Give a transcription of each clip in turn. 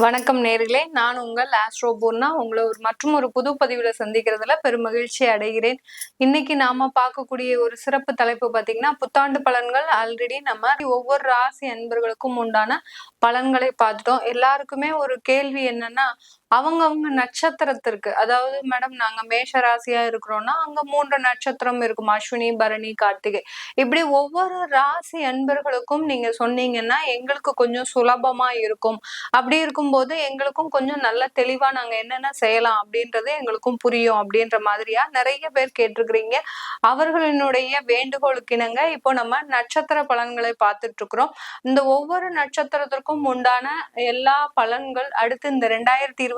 வணக்கம் நேர்களே, நான் உங்கள் ஆஸ்ட்ரோ பூர்ணா. உங்களை ஒரு புது பதிவுல சந்திக்கிறதுல பெரும் மகிழ்ச்சி அடைகிறேன். இன்னைக்கு நாம பார்க்கக்கூடிய ஒரு சிறப்பு தலைப்பு பார்த்தீங்கன்னா, புத்தாண்டு பலன்கள். ஆல்ரெடி நம்ம ஒவ்வொரு ராசி அன்பர்களுக்கும் உண்டான பலன்களை பார்த்துட்டோம். எல்லாருக்குமே ஒரு கேள்வி என்னன்னா, அவங்க நட்சத்திரத்திற்கு, அதாவது மேடம் நாங்க மேஷ ராசியா இருக்கிறோம்னா அங்க 3 நட்சத்திரம் இருக்கும், அஸ்வினி, பரணி, கார்த்திகை. இப்படி ஒவ்வொரு ராசி அன்பர்களுக்கும் நீங்க சொன்னீங்கன்னா எங்களுக்கு கொஞ்சம் சுலபமா இருக்கும். அப்படி இருக்கும்போது எங்களுக்கும் கொஞ்சம் நல்ல தெளிவா நாங்க என்னென்ன செய்யலாம் அப்படின்றது எங்களுக்கும் புரியும் அப்படின்ற மாதிரியா நிறைய பேர் கேட்டிருக்கிறீங்க. அவர்களினுடைய வேண்டுகோளுக்கு இணங்க இப்போ நம்ம நட்சத்திர பலன்களை பார்த்துட்டு இருக்கிறோம். இந்த ஒவ்வொரு நட்சத்திரத்திற்கும் உண்டான எல்லா பலன்கள் அடுத்து இந்த 2025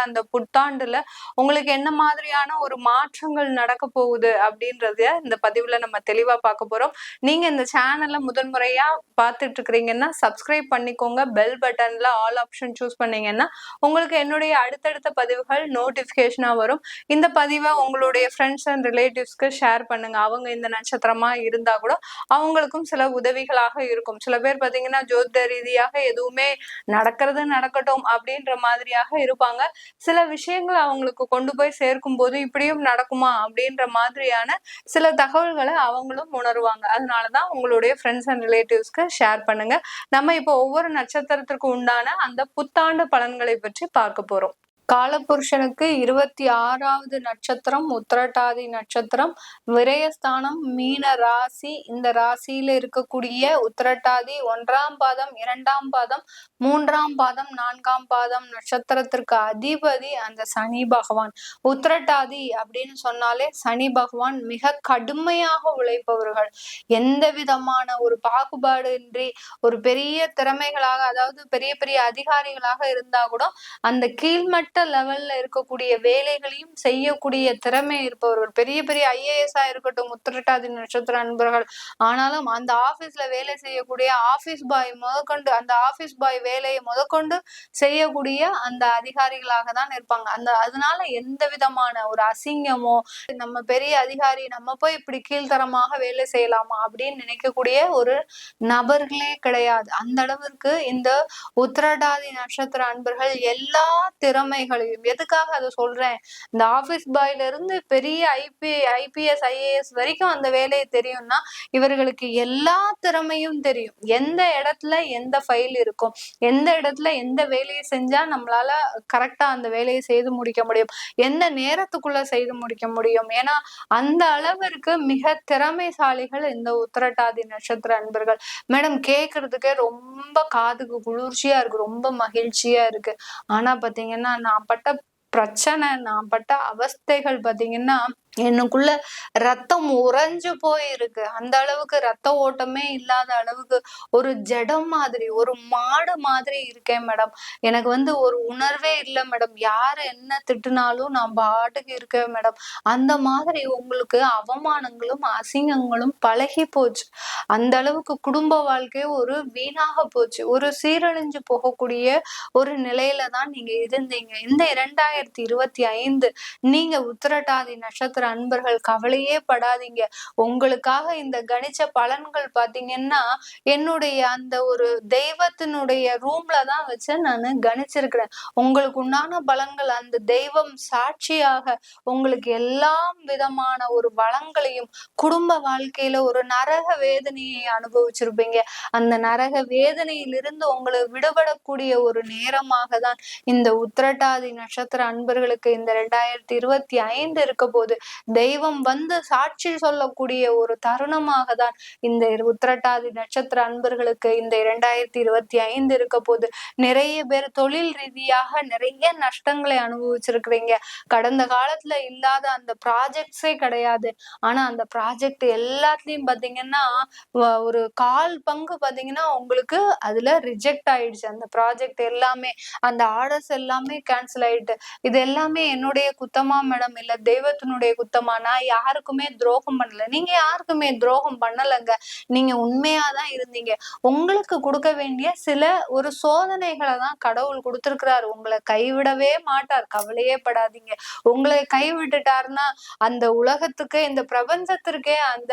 அந்த புத்தாண்டுல உங்களுக்கு என்ன மாதிரியான ஒரு மாற்றங்கள் நடக்க போகுது அப்படின்றத இந்த பதிவுல நம்ம தெளிவா பார்க்க போறோம். நீங்க இந்த சேனல்ல முதன்முறையா பார்த்துட்டு இருக்கிறீங்கன்னா சப்ஸ்கிரைப் பண்ணிக்கோங்க. பெல் பட்டன்ல ஆல் ஆப்ஷன் சூஸ் பண்ணீங்கன்னா உங்களுக்கு என்னுடைய அடுத்தடுத்த பதிவுகள் நோட்டிபிகேஷனா வரும். இந்த பதிவை உங்களுடைய ஃப்ரெண்ட்ஸ் அண்ட் ரிலேட்டிவ்ஸ்க்கு ஷேர் பண்ணுங்க. அவங்க இந்த நட்சத்திரமா இருந்தா கூட அவங்களுக்கும் சில உதவிகளாக இருக்கும். சில பேர் பாத்தீங்கன்னா ஜோதிட ரீதியாக எதுவுமே நடக்கிறது நடக்கட்டும் அப்படின்ற மாதிரியாக இருப்பாங்க. சில விஷயங்கள் அவங்களுக்கு கொண்டு போய் சேர்க்கும் போது இப்படியும் நடக்குமா அப்படின்ற மாதிரியான சில தகவல்களை அவங்களும் உணர்வாங்க. அதனாலதான் உங்களுடைய ஃப்ரெண்ட்ஸ் அண்ட் ரிலேட்டிவ்ஸ்க்கு ஷேர் பண்ணுங்க. நம்ம இப்போ ஒவ்வொரு நட்சத்திரத்திற்கு உண்டான அந்த புத்தாண்டு பலன்களை பற்றி பார்க்க போறோம். காலபுருஷனுக்கு 26வது நட்சத்திரம் உத்திரட்டாதி நட்சத்திரம், விரயஸ்தானம் மீன ராசி. இந்த ராசியில இருக்கக்கூடிய உத்திரட்டாதி 1ஆம் பாதம், 2ஆம் பாதம், 3ஆம் பாதம், 4ஆம் பாதம் நட்சத்திரத்திற்கு அதிபதி அந்த சனி பகவான். உத்திரட்டாதி அப்படின்னு சொன்னாலே சனி பகவான் மிக கடுமையாக உழைப்பவர்கள். எந்த விதமான ஒரு பாகுபாடு இன்றி ஒரு பெரிய திறமைகளாக, அதாவது பெரிய பெரிய அதிகாரிகளாக இருந்தா கூட அந்த கீழ்மட்ட லெவல்ல இருக்கக்கூடிய வேலைகளையும் செய்யக்கூடிய திறமை இருப்பவர்கள். பெரிய பெரிய ஐஏஎஸ் இருக்கட்டும் உத்திரட்டாதி நட்சத்திர அன்பர்கள், ஆனாலும் அந்த ஆபீஸ்ல வேலை செய்யக்கூடிய ஆபீஸ் பாய் முதற்கொண்டு, அந்த ஆபீஸ் பாய் வேலையை முதற்கொண்டு செய்யக்கூடிய அந்த அதிகாரிகளாக தான் இருப்பாங்க. அதனால எந்த விதமான ஒரு அசிங்கமோ, நம்ம பெரிய அதிகாரி நம்ம போய் இப்படி கீழ்த்தரமாக வேலை செய்யலாமா அப்படின்னு நினைக்கக்கூடிய ஒரு நபர்களே கிடையாது. அந்த அளவிற்கு இந்த உத்திரட்டாதி நட்சத்திர அன்பர்கள் எல்லா திறமைகளையும், எதுக்காக அதை சொல்றேன், இந்த ஆபீஸ் பாய்ல இருந்து பெரிய ஐபிஎஸ் ஐஏஎஸ் வரைக்கும் அந்த வேலையை தெரியும்னா இவர்களுக்கு எல்லா திறமையும் தெரியும். எந்த இடத்துல எந்த ஃபைல் இருக்கும், எந்த இடத்துல எந்த வேலையை செஞ்சா நம்மளால கரெக்டா அந்த வேலையை செய்து முடிக்க முடியும், எந்த நேரத்துக்குள்ள செய்து முடிக்க முடியும். ஏன்னா அந்த அளவிற்கு மிக திறமைசாலிகள் இந்த உத்திரட்டாதி நட்சத்திர அன்பர்கள். மேடம் கேக்குறதுக்கே ரொம்ப காதுக்கு குளிர்ச்சியா இருக்கு, ரொம்ப மகிழ்ச்சியா இருக்கு. ஆனா பாத்தீங்கன்னா நான் பட்ட பிரச்சனை, நான் பட்ட அவஸ்தைகள் பாத்தீங்கன்னா எனக்குள்ள ரத்தம் உறைஞ்சு போயிருக்கு. அந்த அளவுக்கு ரத்த ஓட்டமே இல்லாத அளவுக்கு ஒரு ஜடம் மாதிரி, ஒரு மாடு மாதிரி இருக்கேன் மேடம். எனக்கு ஒரு உணர்வே இல்லை மேடம். யாரு என்ன திட்டுனாலும் நான் பாட்டுக்கு இருக்கேன் மேடம். அந்த மாதிரி உங்களுக்கு அவமானங்களும் அசிங்கங்களும் பழகி போச்சு. அந்த அளவுக்கு குடும்ப வாழ்க்கையே ஒரு வீணாக போச்சு. ஒரு சீரழிஞ்சு போகக்கூடிய ஒரு நிலையில தான் நீங்க இருந்தீங்க. இந்த 2025 நீங்க உத்திரட்டாதி நட்சத்திர அன்பர்கள் கவலையே படாதீங்க. உங்களுக்காக இந்த கணிச்ச பலன்கள் பாத்தீங்கன்னா என்னுடைய அந்த ஒரு தெய்வத்தினுடைய ரூம்ல தான் வச்சு நான் கணிச்சிருக்கிறேன். உங்களுக்கு உண்டான பலன்கள் அந்த தெய்வம் சாட்சியாக உங்களுக்கு எல்லா விதமான ஒரு வளங்களையும், குடும்ப வாழ்க்கையில ஒரு நரக வேதனையை அனுபவிச்சிருப்பீங்க. அந்த நரக வேதனையிலிருந்து உங்களை விடுபடக்கூடிய ஒரு நேரமாக தான் இந்த உத்திரட்டாதி நட்சத்திர அன்பர்களுக்கு இந்த 2025 இருக்க போது. தெய்வம் சாட்சி சொல்லக்கூடிய ஒரு தருணமாக தான் இந்த உத்திரட்டாதி நட்சத்திர அன்பர்களுக்கு இந்த 2025 இருக்க போது. நிறைய பேர் தொழில் ரீதியாக நிறைய நஷ்டங்களை அனுபவிச்சிருக்கிறீங்க. கடந்த காலத்துல இல்லாத அந்த ப்ராஜெக்ட்ஸே கிடையாது. ஆனா அந்த ப்ராஜெக்ட் எல்லாத்துலயும் பாத்தீங்கன்னா ஒரு 1/4 பங்கு பாத்தீங்கன்னா உங்களுக்கு அதுல ரிஜெக்ட் ஆயிடுச்சு. அந்த ப்ராஜெக்ட் எல்லாமே, அந்த ஆர்டர்ஸ் எல்லாமே கேன்சல் ஆயிட்டு. இது எல்லாமே என்னுடைய குத்தமா மேடம், இல்ல தெய்வத்தினுடைய உத்தமா, நான் யாருக்குமே துரோகம் பண்ணல. நீங்க யாருக்குமே துரோகம் பண்ணலங்க. நீங்க உண்மையாதான் இருந்தீங்க. உங்களுக்கு கொடுக்க வேண்டிய சில ஒரு சோதனைகளை தான் கடவுள் கொடுத்திருக்கிறாரு. உங்களை கைவிடவே மாட்டார், கவலையே படாதீங்க. உங்களை கைவிட்டுட்டாருன்னா அந்த உலகத்துக்கு, இந்த பிரபஞ்சத்திற்கே அந்த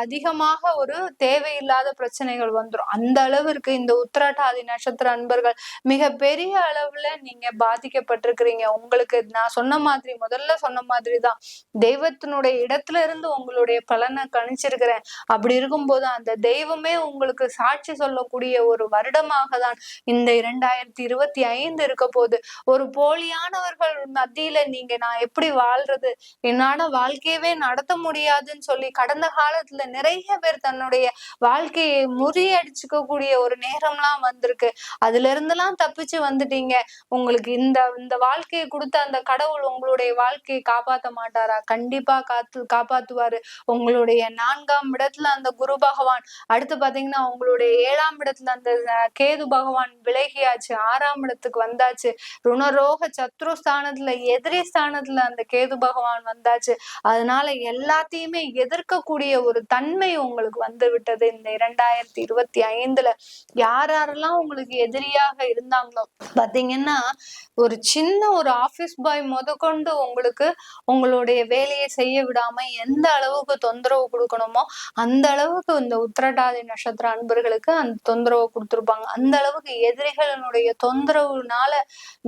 அதிகமாக ஒரு தேவையில்லாத பிரச்சனைகள் வந்துடும். அந்த அளவிற்கு இந்த உத்திரட்டாதி நட்சத்திர அன்பர்கள் மிக பெரிய அளவுல நீங்க பாதிக்கப்பட்டிருக்கிறீங்க. உங்களுக்கு நான் சொன்ன மாதிரி, முதல்ல சொன்ன மாதிரிதான், தெய்வத்தினுடைய இடத்துல இருந்து உங்களுடைய பலனை கணிச்சிருக்கிறேன். அப்படி இருக்கும்போது அந்த தெய்வமே உங்களுக்கு சாட்சி சொல்லக்கூடிய ஒரு வருடமாக தான் இந்த 2025 இருக்க போது. ஒரு போலியானவர்கள் மத்தியில நீங்க நான் எப்படி வாழ்றது, என்னால வாழ்க்கையவே நடத்த முடியாதுன்னு சொல்லி கடந்த காலத்துல நிறைய பேர் தன்னுடைய வாழ்க்கையை முறியடிச்சுக்க கூடிய ஒரு நேரம்லாம் வந்திருக்கு. அதுல இருந்தெல்லாம் தப்பிச்சு வந்துட்டீங்க. உங்களுக்கு இந்த இந்த வாழ்க்கையை கொடுத்த அந்த கடவுள் உங்களுடைய வாழ்க்கையை காப்பாத்த மாட்டாரா? கண்டிப்பா காப்பாத்துவாரு. உங்களுடைய 4ஆம் இடத்துல அந்த குரு பகவான், அடுத்து பாத்தீங்கன்னா உங்களுடைய 7ஆம் இடத்துல அந்த கேது பகவான் விலகியாச்சு, 6ஆம் இடத்துக்கு வந்தாச்சு. ருணரோக சத்ருஸ்தானத்துல, எதிரி ஸ்தானத்துல அந்த கேது பகவான் வந்தாச்சு. அதனால எல்லாத்தையுமே எதிர்க்கக்கூடிய ஒரு தன்மை உங்களுக்கு வந்து விட்டது. இந்த 2025 யாரெல்லாம் உங்களுக்கு எதிரியாக இருந்தாங்களோ பாத்தீங்கன்னா, ஒரு சின்ன ஒரு ஆபீஸ் பாய் முதற்கொண்டு உங்களுக்கு உங்களுடைய வேலையை செய்ய விடாம எந்த அளவுக்கு தொந்தரவு கொடுக்கணுமோ அந்த அளவுக்கு இந்த உத்திரட்டாதி நட்சத்திர அன்பர்களுக்கு அந்த தொந்தரவு கொடுத்திருப்பாங்க. அந்த அளவுக்கு எதிரிகளினுடைய தொந்தரவுனால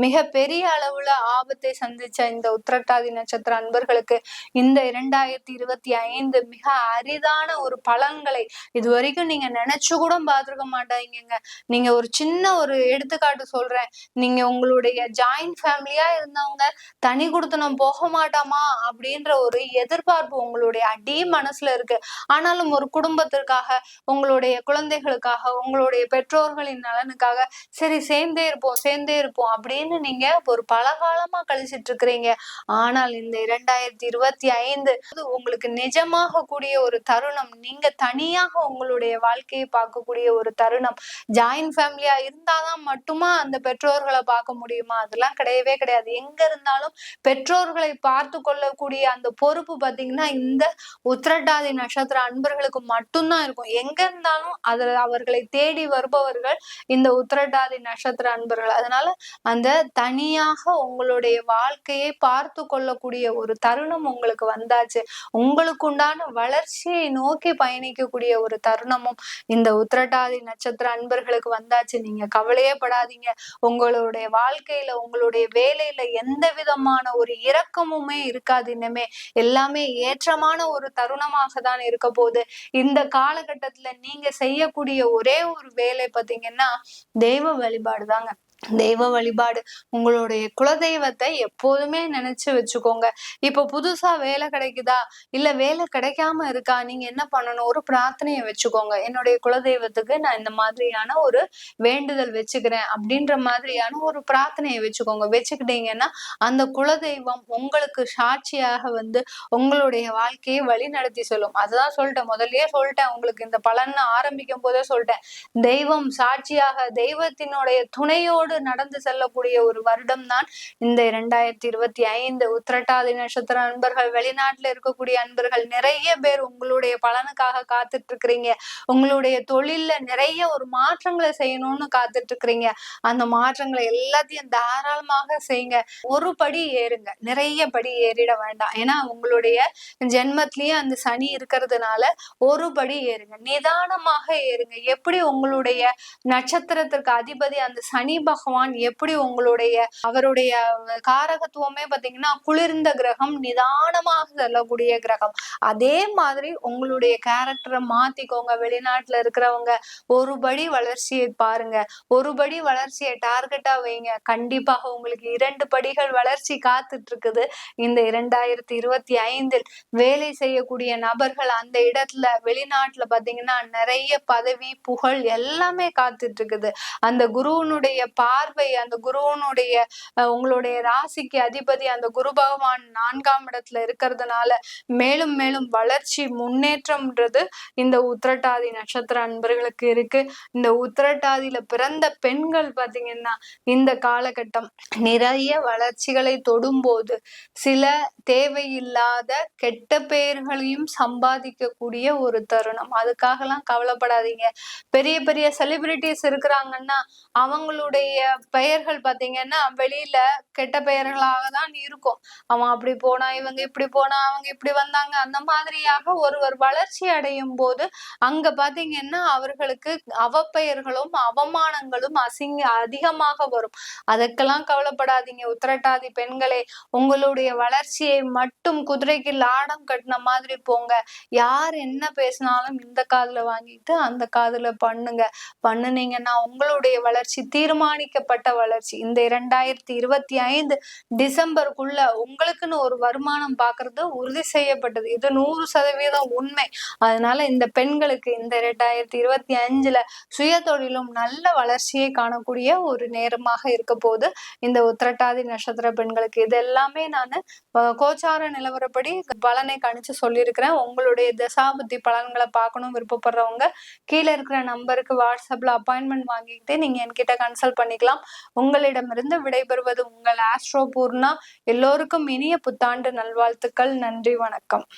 மிக பெரிய அளவுல ஆபத்தை சந்திச்ச இந்த உத்திரட்டாதி நட்சத்திர அன்பர்களுக்கு இந்த 2025 மிக அரிதான ஒரு பலன்களை இது வரைக்கும் நீங்க நினைச்சு கூட பார்த்திருக்க மாட்டாங்கங்க. நீங்க ஒரு சின்ன ஒரு எடுத்துக்காட்டு சொல்றேன். நீங்க உங்களுடைய ஜாயிண்ட் ஃபேமிலியா இருந்தவங்க தனி குடுத்தனம் போக மாட்டாமா அப்படின்ற ஒரு எதிர்பார்ப்பு உங்களுடைய அடி மனசுல இருக்கு. ஆனாலும் ஒரு குடும்பத்திற்காக, உங்களுடைய குழந்தைகளுக்காக, உங்களுடைய பெற்றோர்களின் நலனுக்காக சரி சேர்ந்தே இருப்போம் அப்படின்னு நீங்க ஒரு பலகாலமா கழிச்சிட்டு இருக்கிறீங்க. ஆனால் இந்த 2025 உங்களுக்கு நிஜமாக கூடிய ஒரு தருணம். நீங்க தனியாக உங்களுடைய வாழ்க்கையை பார்க்கக்கூடிய ஒரு தருணம். ஜாயிண்ட் ஃபேமிலியா இருந்தாதான் மட்டுமா அந்த பெற்றோர்களை பார்க்க முடியுமா? அதெல்லாம் கிடையவே கிடையாது. எங்க இருந்தாலும் பெற்றோர்களை பார்த்து கொள்ளக்கூடிய அந்த பொறுப்பு பாத்தீங்கன்னா இந்த உத்திரட்டாதி நட்சத்திர அன்பர்களுக்கு மட்டும்தான் இருக்கும். எங்க இருந்தாலும் அதுல அவர்களை தேடி வருபவர்கள் இந்த உத்திரட்டாதி நட்சத்திர அன்பர்கள். அதனால அந்த தனியாக உங்களுடைய வாழ்க்கையை பார்த்து கொள்ளக்கூடிய ஒரு தருணம் உங்களுக்கு வந்தாச்சு. உங்களுக்கு உண்டான வளர்ச்சியை நோக்கி பயணிக்கக்கூடிய ஒரு தருணமும் இந்த உத்திரட்டாதி நட்சத்திர அன்பர்களுக்கு வந்தாச்சு. நீங்க கவலையே படாதீங்க. உங்களுடைய வாழ்க்கையில, உங்களுடைய வேலையில எந்த விதமான ஒரு இரக்கமுமே இருக்காது. இனிமே எல்லாமே ஏற்றமான ஒரு தருணமாக தான் இருக்க போகுது. இந்த காலகட்டத்துல நீங்க செய்யக்கூடிய ஒரே ஒரு வேலை பாத்தீங்கன்னா தெய்வ வழிபாடுதாங்க. தெய்வ வழிபாடு. உங்களுடைய குலதெய்வத்தை எப்போதுமே நினைச்சு வச்சுக்கோங்க. இப்ப புதுசா வேலை கிடைக்குதா, இல்ல வேலை கிடைக்காம இருக்கா, நீங்க என்ன பண்ணணும்? ஒரு பிரார்த்தனையை வச்சுக்கோங்க. என்னுடைய குலதெய்வத்துக்கு நான் இந்த மாதிரியான ஒரு வேண்டுதல் வச்சுக்கிறேன் அப்படின்ற மாதிரியான ஒரு பிரார்த்தனையை வச்சுக்கோங்க. வச்சுக்கிட்டீங்கன்னா அந்த குலதெய்வம் உங்களுக்கு சாட்சியாக வந்து உங்களுடைய வாழ்க்கையை வழி நடத்தி சொல்லும். அதுதான் சொல்லிட்டேன், முதல்லயே சொல்லிட்டேன். உங்களுக்கு இந்த பலன் ஆரம்பிக்கும் போதே சொல்லிட்டேன். தெய்வம் சாட்சியாக, தெய்வத்தினுடைய துணையோடு நடந்து செல்லக்கூடிய ஒரு வருடம் தான் இந்த 2025. உத்திரட்டாதி நட்சத்திர அன்பர்கள், வெளிநாட்டுல இருக்கக்கூடிய அன்பர்கள் நிறைய பேர் உங்களுடைய பலனுக்காக காத்துட்டு இருக்கிறீங்க. உங்களுடைய தொழில்ல நிறைய ஒரு மாற்றங்களை செய்யணும்னு காத்துட்டு இருக்கிறீங்க. அந்த மாற்றங்களை எல்லாத்தையும் தாராளமாக செய்யுங்க. ஒரு படி ஏறுங்க, நிறைய படி ஏறிட வேண்டாம். ஏன்னா உங்களுடைய ஜென்மத்திலேயே அந்த சனி இருக்கிறதுனால ஒரு படி ஏறுங்க, நிதானமாக ஏறுங்க. எப்படி உங்களுடைய நட்சத்திரத்திற்கு அதிபதி அந்த சனி பகவான் எப்படி உங்களுடைய அவருடைய காரகத்துவமே பாத்தீங்கன்னா குளிர்ந்த கிரகம், நிதானமாக செல்லக்கூடிய கிரகம். அதே மாதிரி உங்களுடைய கேரக்டரை மாத்திக்கோங்க. வெளிநாட்டுல இருக்கிறவங்க ஒரு படி வளர்ச்சியை பாருங்க, ஒரு படி வளர்ச்சியை டார்கெட்டா வைங்க. கண்டிப்பாக உங்களுக்கு 2 படிகள் வளர்ச்சி காத்துட்டு இருக்குது. இந்த 2025 வேலை செய்யக்கூடிய நபர்கள் அந்த இடத்துல வெளிநாட்டுல பாத்தீங்கன்னா நிறைய பதவி புகழ் எல்லாமே காத்துட்டு இருக்குது. அந்த குருவனுடைய பார்வை அந்த குருவனுடைய உங்களுடைய ராசிக்கு அதிபதி அந்த குரு பகவான் 4ஆம் இடத்துல இருக்கிறதுனால மேலும் மேலும் வளர்ச்சி முன்னேற்றம்ன்றது இந்த உத்திரட்டாதி நட்சத்திர அன்பர்களுக்கு இருக்கு. இந்த உத்திரட்டாதியில பிறந்த பெண்கள் பாத்தீங்கன்னா இந்த காலகட்டம் நிறைய வளர்ச்சிகளை தொடும்போது சில தேவையில்லாத கெட்ட பெயர்களையும் சம்பாதிக்கக்கூடிய ஒரு தருணம். அதுக்காகலாம் கவலைப்படாதீங்க. பெரிய பெரிய செலிபிரிட்டிஸ் இருக்கிறாங்கன்னா அவங்களுடைய பெயர்கள் பாத்தீங்கன்னா வெளியில கெட்ட பெயர்களாக தான் இருக்கும். அவன் அப்படி போனா, இவங்க இப்படி போனா, அவங்க இப்படி வந்தாங்க, அந்த மாதிரியாக ஒருவர் வளர்ச்சி அடையும் போது அங்க பாத்தீங்கன்னா அவர்களுக்கு அவப்பெயர்களும் அவமானங்களும் அதிகமாக வரும். அதற்கெல்லாம் கவலைப்படாதீங்க உத்திரட்டாதி பெண்களே. உங்களுடைய வளர்ச்சியை மட்டும் குதிரைக்கு லாடம் கட்டின மாதிரி போங்க. யார் என்ன பேசினாலும் இந்த காதுல வாங்கிட்டு அந்த காதுல பண்ணுனீங்கன்னா உங்களுடைய வளர்ச்சி தீர்மானிக்கப்பட்ட வளர்ச்சி. இந்த 2025 டிசம்பருக்குள்ள உங்களுக்குன்னு ஒரு வருமானம் பாக்குறது உறுதி செய்யப்பட்டது. இது 100% உண்மை. அதனால இந்த பெண்களுக்கு இந்த 2025ல சுய தொழிலும் நல்ல வளர்ச்சியை காணக்கூடிய ஒரு நேரமாக இருக்க போது இந்த உத்திரட்டாதி நட்சத்திர பெண்களுக்கு. இது எல்லாமே நான் கோச்சார நிலவரப்படி பலனை கணிச்சு சொல்லியிருக்கிறேன். உங்களுடைய தசாபுத்தி பலன்களை பார்க்கணும் விருப்பப்படுறவங்க கீழே இருக்கிற நம்பருக்கு வாட்ஸ்அப்ல அப்பாயின்மெண்ட் வாங்கிக்கிட்டு நீங்க என்கிட்ட கன்சல்ட் பண்ணிக்கலாம். உங்களிடமிருந்து விடைபெறுவது உங்கள் ஆஸ்ட்ரோ பூர்ணா. எல்லோருக்கும் இனிய புத்தாண்டு நல்வாழ்த்துக்கள். நன்றி, வணக்கம்.